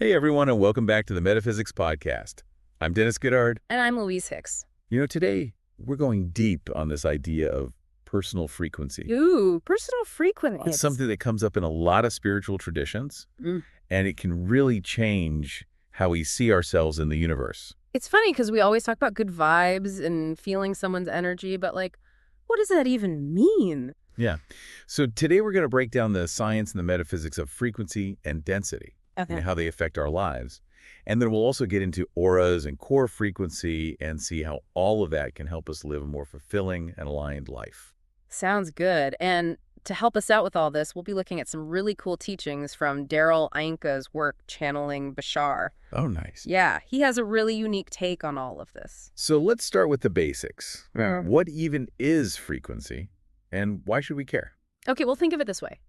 Hey everyone, and welcome back to the Metaphysics Podcast. I'm Dennis Goddard. And I'm Louise Hicks. Today we're going deep on this idea of personal frequency. Ooh, personal frequency. It's something that comes up in a lot of spiritual traditions, and it can really change how we see ourselves in the universe. It's funny because we always talk about good vibes and feeling someone's energy, but what does that even mean? Yeah. So today we're going to break down the science and the metaphysics of frequency and density. Okay. And how they affect our lives. And then we'll also get into auras and core frequency and see how all of that can help us live a more fulfilling and aligned life. Sounds good. And to help us out with all this, we'll be looking at some really cool teachings from Daryl Anka's work channeling Bashar. Oh, nice. Yeah, he has a really unique take on all of this. So let's start with the basics. What even is frequency, and why should we care? Okay, well, think of it this way.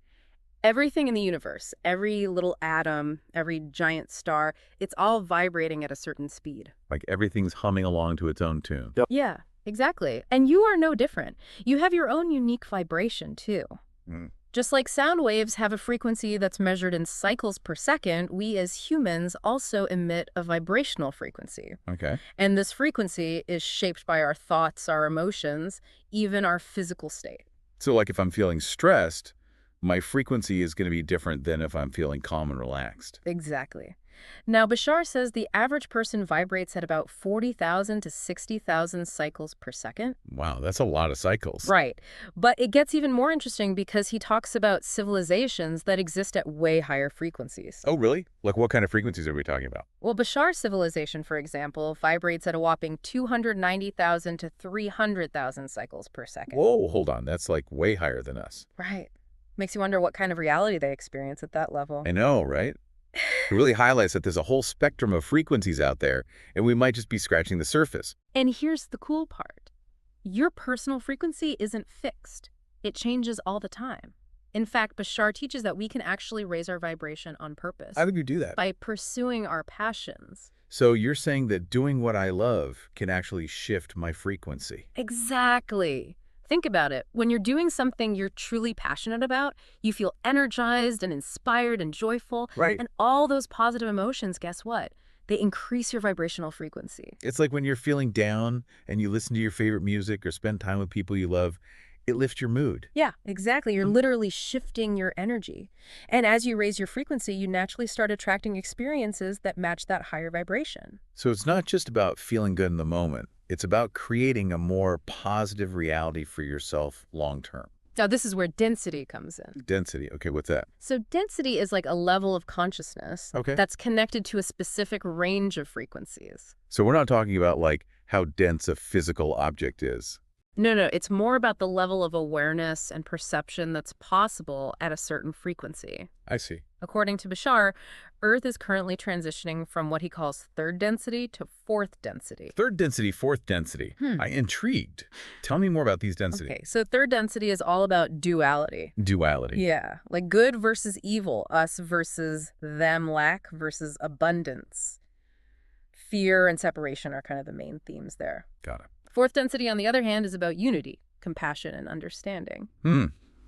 Everything in the universe, every little atom, every giant star, it's all vibrating at a certain speed. Like everything's humming along to its own tune. Yep. Yeah, exactly. And you are no different. You have your own unique vibration, too. Just like sound waves have a frequency that's measured in cycles per second, we as humans also emit a vibrational frequency. Okay. And this frequency is shaped by our thoughts, our emotions, even our physical state. So like if I'm feeling stressed, my frequency is going to be different than if I'm feeling calm and relaxed. Exactly. Now, Bashar says the average person vibrates at about 40,000 to 60,000 cycles per second. Wow, that's a lot of cycles. Right. But it gets even more interesting because he talks about civilizations that exist at way higher frequencies. Oh, really? Like what kind of frequencies are we talking about? Well, Bashar's civilization, for example, vibrates at a whopping 290,000 to 300,000 cycles per second. Whoa, hold on. That's like way higher than us. Right. Makes you wonder what kind of reality they experience at that level. I know, right? It really highlights that there's a whole spectrum of frequencies out there, and we might just be scratching the surface. And here's the cool part. Your personal frequency isn't fixed. It changes all the time. In fact, Bashar teaches that we can actually raise our vibration on purpose. How do you do that? By pursuing our passions. So you're saying that doing what I love can actually shift my frequency? Exactly. Think about it. When you're doing something you're truly passionate about, you feel energized and inspired and joyful. Right. And all those positive emotions, guess what? They increase your vibrational frequency. It's like when you're feeling down and you listen to your favorite music or spend time with people you love, it lifts your mood. Yeah, exactly. You're literally shifting your energy. And as you raise your frequency, you naturally start attracting experiences that match that higher vibration. So it's not just about feeling good in the moment. It's about creating a more positive reality for yourself long term. Now, this is where density comes in. Density. Okay, what's that? So density is like a level of consciousness that's connected to a specific range of frequencies. So we're not talking about like how dense a physical object is. No, it's more about the level of awareness and perception that's possible at a certain frequency. I see. According to Bashar, Earth is currently transitioning from what he calls third density to fourth density. Third density, fourth density. I'm intrigued. Tell me more about these densities. Okay, so third density is all about duality. Duality. Yeah, like good versus evil, us versus them, lack versus abundance. Fear and separation are kind of the main themes there. Got it. Fourth density, on the other hand, is about unity, compassion, and understanding.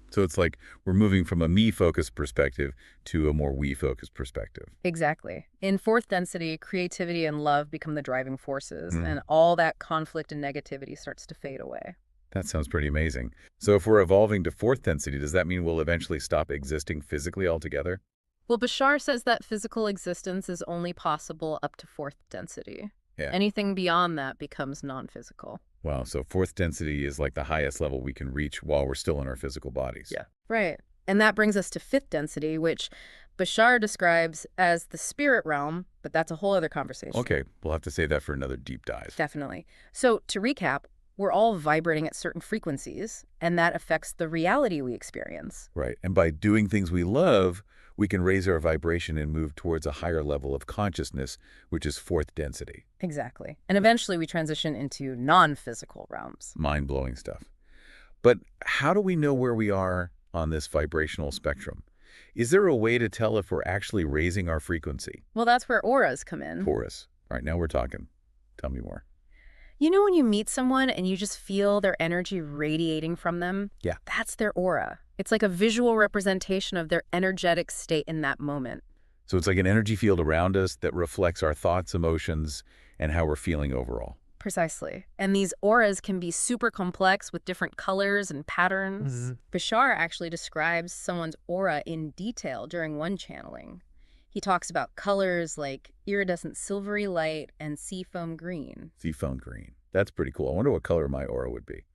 So it's like we're moving from a me-focused perspective to a more we-focused perspective. Exactly. In fourth density, creativity and love become the driving forces, and all that conflict and negativity starts to fade away. That sounds pretty amazing. So if we're evolving to fourth density, does that mean we'll eventually stop existing physically altogether? Well, Bashar says that physical existence is only possible up to fourth density. Yeah. Anything beyond that becomes non-physical. Wow, so fourth density is like the highest level we can reach while we're still in our physical bodies. Yeah. Right. And that brings us to fifth density, which Bashar describes as the spirit realm, but that's a whole other conversation. Okay, we'll have to save that for another deep dive. Definitely. So to recap, we're all vibrating at certain frequencies, and that affects the reality we experience. Right, and by doing things we love, we can raise our vibration and move towards a higher level of consciousness, which is fourth density. Exactly. And eventually we transition into non-physical realms. Mind-blowing stuff. But how do we know where we are on this vibrational spectrum? Is there a way to tell if we're actually raising our frequency? Well, that's where auras come in. Auras. All right, now we're talking. Tell me more. You know when you meet someone and you just feel their energy radiating from them? Yeah. That's their aura. It's like a visual representation of their energetic state in that moment. So it's like an energy field around us that reflects our thoughts, emotions, and how we're feeling overall. Precisely. And these auras can be super complex with different colors and patterns. Bashar actually describes someone's aura in detail during one channeling. He talks about colors like iridescent silvery light and seafoam green. Seafoam green. That's pretty cool. I wonder what color my aura would be.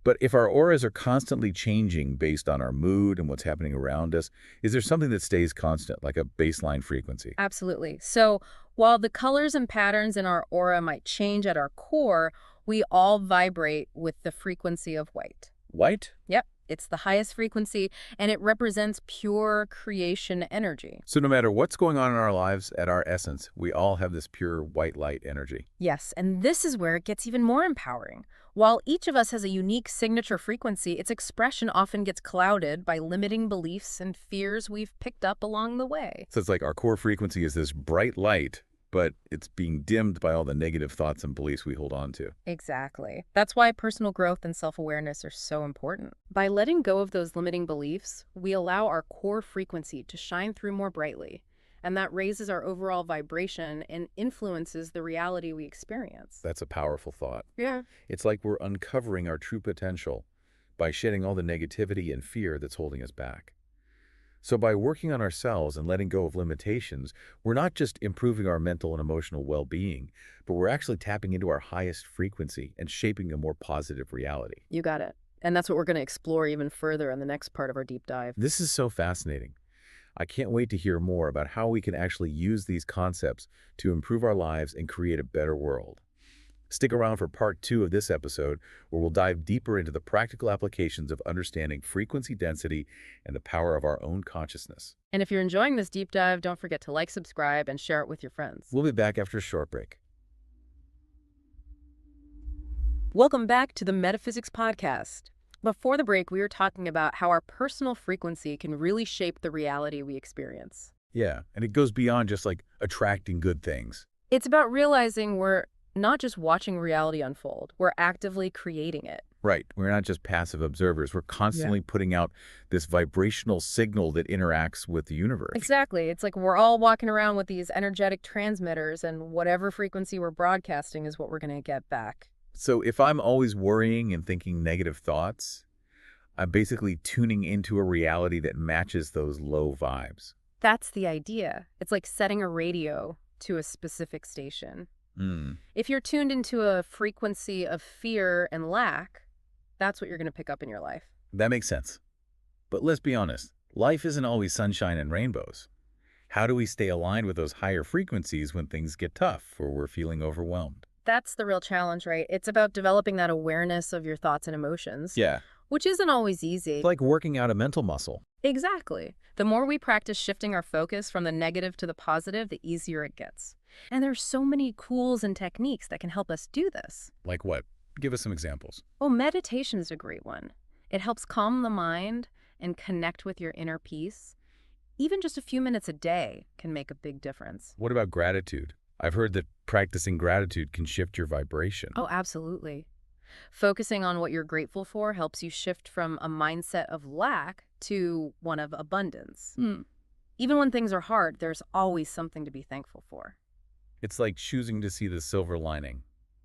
But if our auras are constantly changing based on our mood and what's happening around us, is there something that stays constant, like a baseline frequency? Absolutely. So while the colors and patterns in our aura might change at our core, we all vibrate with the frequency of white. White? Yep. It's the highest frequency, and it represents pure creation energy. So no matter what's going on in our lives, at our essence, we all have this pure white light energy. Yes, and this is where it gets even more empowering. While each of us has a unique signature frequency, its expression often gets clouded by limiting beliefs and fears we've picked up along the way. So it's like our core frequency is this bright light, but it's being dimmed by all the negative thoughts and beliefs we hold on to. Exactly. That's why personal growth and self-awareness are so important. By letting go of those limiting beliefs, we allow our core frequency to shine through more brightly, and that raises our overall vibration and influences the reality we experience. That's a powerful thought. Yeah. It's like we're uncovering our true potential by shedding all the negativity and fear that's holding us back. So by working on ourselves and letting go of limitations, we're not just improving our mental and emotional well-being, but we're actually tapping into our highest frequency and shaping a more positive reality. You got it. And that's what we're going to explore even further in the next part of our deep dive. This is so fascinating. I can't wait to hear more about how we can actually use these concepts to improve our lives and create a better world. Stick around for part 2 of this episode, where we'll dive deeper into the practical applications of understanding frequency density and the power of our own consciousness. And if you're enjoying this deep dive, don't forget to like, subscribe, and share it with your friends. We'll be back after a short break. Welcome back to the Metaphysics Podcast. Before the break, we were talking about how our personal frequency can really shape the reality we experience. Yeah, and it goes beyond just like attracting good things. It's about realizing we're not just watching reality unfold, we're actively creating it. Right. We're not just passive observers. We're constantly putting out this vibrational signal that interacts with the universe. Exactly. It's like we're all walking around with these energetic transmitters, and whatever frequency we're broadcasting is what we're going to get back. So if I'm always worrying and thinking negative thoughts, I'm basically tuning into a reality that matches those low vibes. That's the idea. It's like setting a radio to a specific station. If you're tuned into a frequency of fear and lack, that's what you're going to pick up in your life. That makes sense. But let's be honest, life isn't always sunshine and rainbows. How do we stay aligned with those higher frequencies when things get tough or we're feeling overwhelmed? That's the real challenge, right? It's about developing that awareness of your thoughts and emotions. Yeah. Which isn't always easy. It's like working out a mental muscle. Exactly. The more we practice shifting our focus from the negative to the positive, the easier it gets. And there's so many tools and techniques that can help us do this. Like what? Give us some examples. Well, meditation is a great one. It helps calm the mind and connect with your inner peace. Even just a few minutes a day can make a big difference. What about gratitude? I've heard that practicing gratitude can shift your vibration. Oh, absolutely. Focusing on what you're grateful for helps you shift from a mindset of lack to one of abundance. Even when things are hard, there's always something to be thankful for. It's like choosing to see the silver lining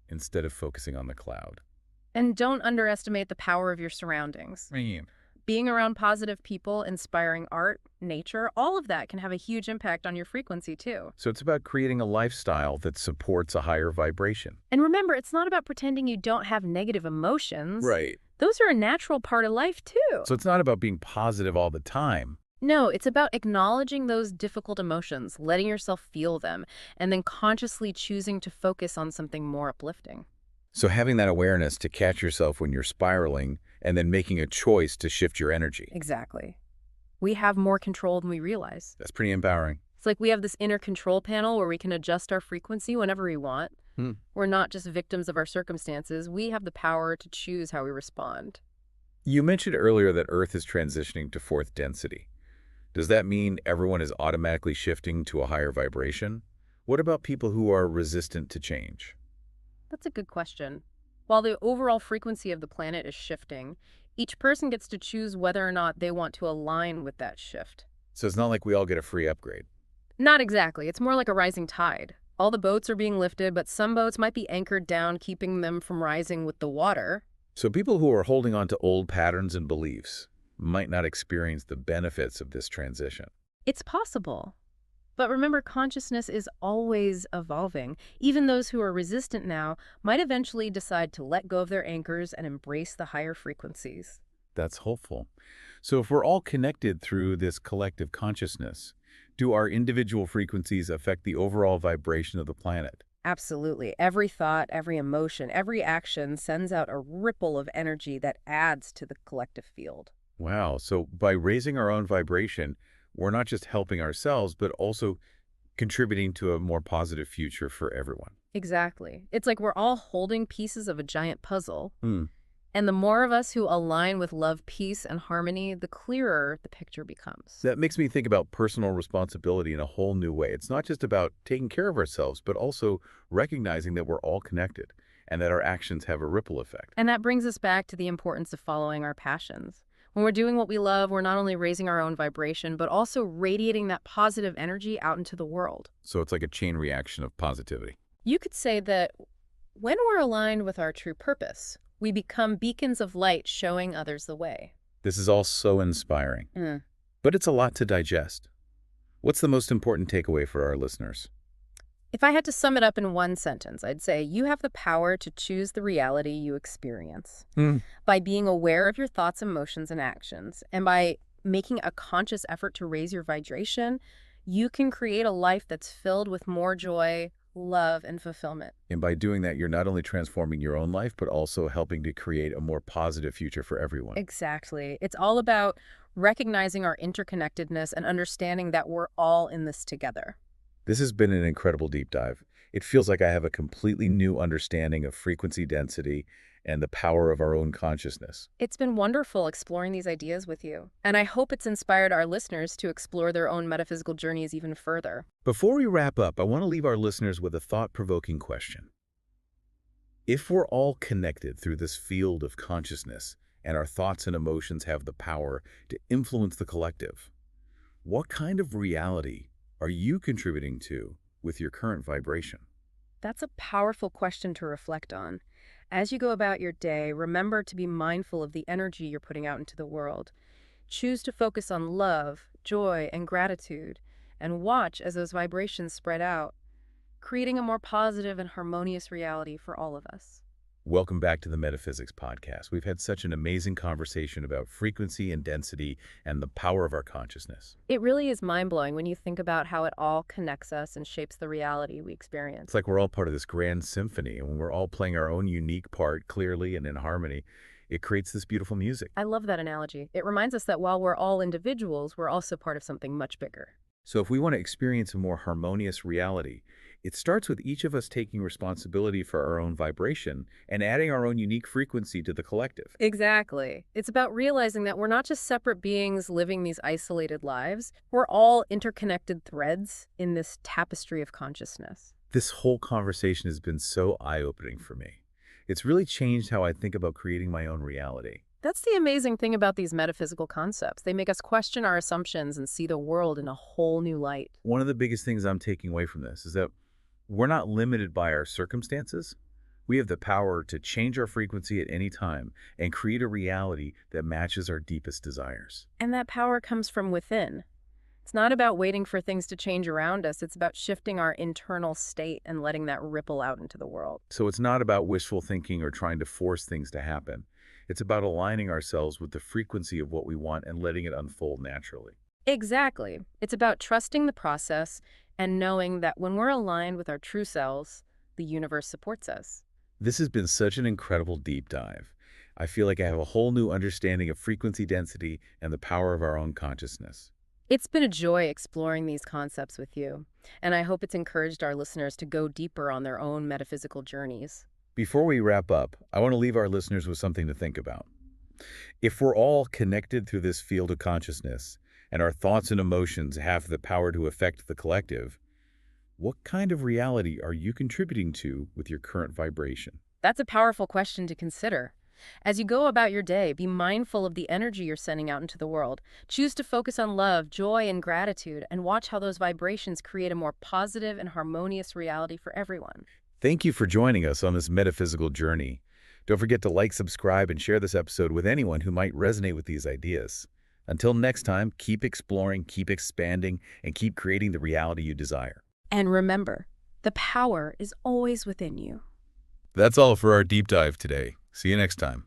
instead of focusing on the cloud. And don't underestimate the power of your surroundings. Being around positive people, inspiring art, nature, all of that can have a huge impact on your frequency too. So it's about creating a lifestyle that supports a higher vibration. And remember, it's not about pretending you don't have negative emotions. Right. Those are a natural part of life too. So it's not about being positive all the time. No, it's about acknowledging those difficult emotions, letting yourself feel them, and then consciously choosing to focus on something more uplifting. So having that awareness to catch yourself when you're spiraling and then making a choice to shift your energy. Exactly. We have more control than we realize. That's pretty empowering. It's like we have this inner control panel where we can adjust our frequency whenever we want. We're not just victims of our circumstances. We have the power to choose how we respond. You mentioned earlier that Earth is transitioning to fourth density. Does that mean everyone is automatically shifting to a higher vibration? What about people who are resistant to change? That's a good question. While the overall frequency of the planet is shifting, each person gets to choose whether or not they want to align with that shift. So it's not like we all get a free upgrade. Not exactly. It's more like a rising tide. All the boats are being lifted, but some boats might be anchored down, keeping them from rising with the water. So people who are holding on to old patterns and beliefs might not experience the benefits of this transition. It's possible. But remember, consciousness is always evolving. Even those who are resistant now might eventually decide to let go of their anchors and embrace the higher frequencies. That's hopeful. So if we're all connected through this collective consciousness, do our individual frequencies affect the overall vibration of the planet? Absolutely. Every thought, every emotion, every action sends out a ripple of energy that adds to the collective field. Wow. So by raising our own vibration, we're not just helping ourselves, but also contributing to a more positive future for everyone. Exactly. It's like we're all holding pieces of a giant puzzle. Hmm. And the more of us who align with love, peace, and harmony, the clearer the picture becomes. That makes me think about personal responsibility in a whole new way. It's not just about taking care of ourselves, but also recognizing that we're all connected and that our actions have a ripple effect. And that brings us back to the importance of following our passions. When we're doing what we love, we're not only raising our own vibration, but also radiating that positive energy out into the world. So it's like a chain reaction of positivity. You could say that when we're aligned with our true purpose, we become beacons of light showing others the way. This is all so inspiring, Mm. but it's a lot to digest. What's the most important takeaway for our listeners? If I had to sum it up in one sentence, I'd say you have the power to choose the reality you experience. By being aware of your thoughts, emotions, and actions, and by making a conscious effort to raise your vibration, you can create a life that's filled with more joy, love, and fulfillment. And by doing that, you're not only transforming your own life, but also helping to create a more positive future for everyone. Exactly. It's all about recognizing our interconnectedness and understanding that we're all in this together. This has been an incredible deep dive. It feels like I have a completely new understanding of frequency density and the power of our own consciousness. It's been wonderful exploring these ideas with you, and I hope it's inspired our listeners to explore their own metaphysical journeys even further. Before we wrap up, I want to leave our listeners with a thought-provoking question. If we're all connected through this field of consciousness and our thoughts and emotions have the power to influence the collective, what kind of reality are you contributing to with your current vibration? That's a powerful question to reflect on. As you go about your day, remember to be mindful of the energy you're putting out into the world. Choose to focus on love, joy, and gratitude, and watch as those vibrations spread out, creating a more positive and harmonious reality for all of us. Welcome back to the Metaphysics Podcast. We've had such an amazing conversation about frequency and density and the power of our consciousness. It really is mind-blowing when you think about how it all connects us and shapes the reality we experience. It's like we're all part of this grand symphony, and when we're all playing our own unique part clearly and in harmony, it creates this beautiful music. I love that analogy. It reminds us that while we're all individuals, we're also part of something much bigger. So if we want to experience a more harmonious reality, it starts with each of us taking responsibility for our own vibration and adding our own unique frequency to the collective. Exactly. It's about realizing that we're not just separate beings living these isolated lives. We're all interconnected threads in this tapestry of consciousness. This whole conversation has been so eye-opening for me. It's really changed how I think about creating my own reality. That's the amazing thing about these metaphysical concepts. They make us question our assumptions and see the world in a whole new light. One of the biggest things I'm taking away from this is that we're not limited by our circumstances. We have the power to change our frequency at any time and create a reality that matches our deepest desires. And that power comes from within. It's not about waiting for things to change around us. It's about shifting our internal state and letting that ripple out into the world. So it's not about wishful thinking or trying to force things to happen. It's about aligning ourselves with the frequency of what we want and letting it unfold naturally. Exactly. It's about trusting the process and knowing that when we're aligned with our true selves, the universe supports us. This has been such an incredible deep dive. I feel like I have a whole new understanding of frequency density and the power of our own consciousness. It's been a joy exploring these concepts with you, and I hope it's encouraged our listeners to go deeper on their own metaphysical journeys. Before we wrap up, I want to leave our listeners with something to think about. If we're all connected through this field of consciousness, and our thoughts and emotions have the power to affect the collective, what kind of reality are you contributing to with your current vibration? That's a powerful question to consider. As you go about your day, be mindful of the energy you're sending out into the world. Choose to focus on love, joy, and gratitude, and watch how those vibrations create a more positive and harmonious reality for everyone. Thank you for joining us on this metaphysical journey. Don't forget to like, subscribe, and share this episode with anyone who might resonate with these ideas. Until next time, keep exploring, keep expanding, and keep creating the reality you desire. And remember, the power is always within you. That's all for our deep dive today. See you next time.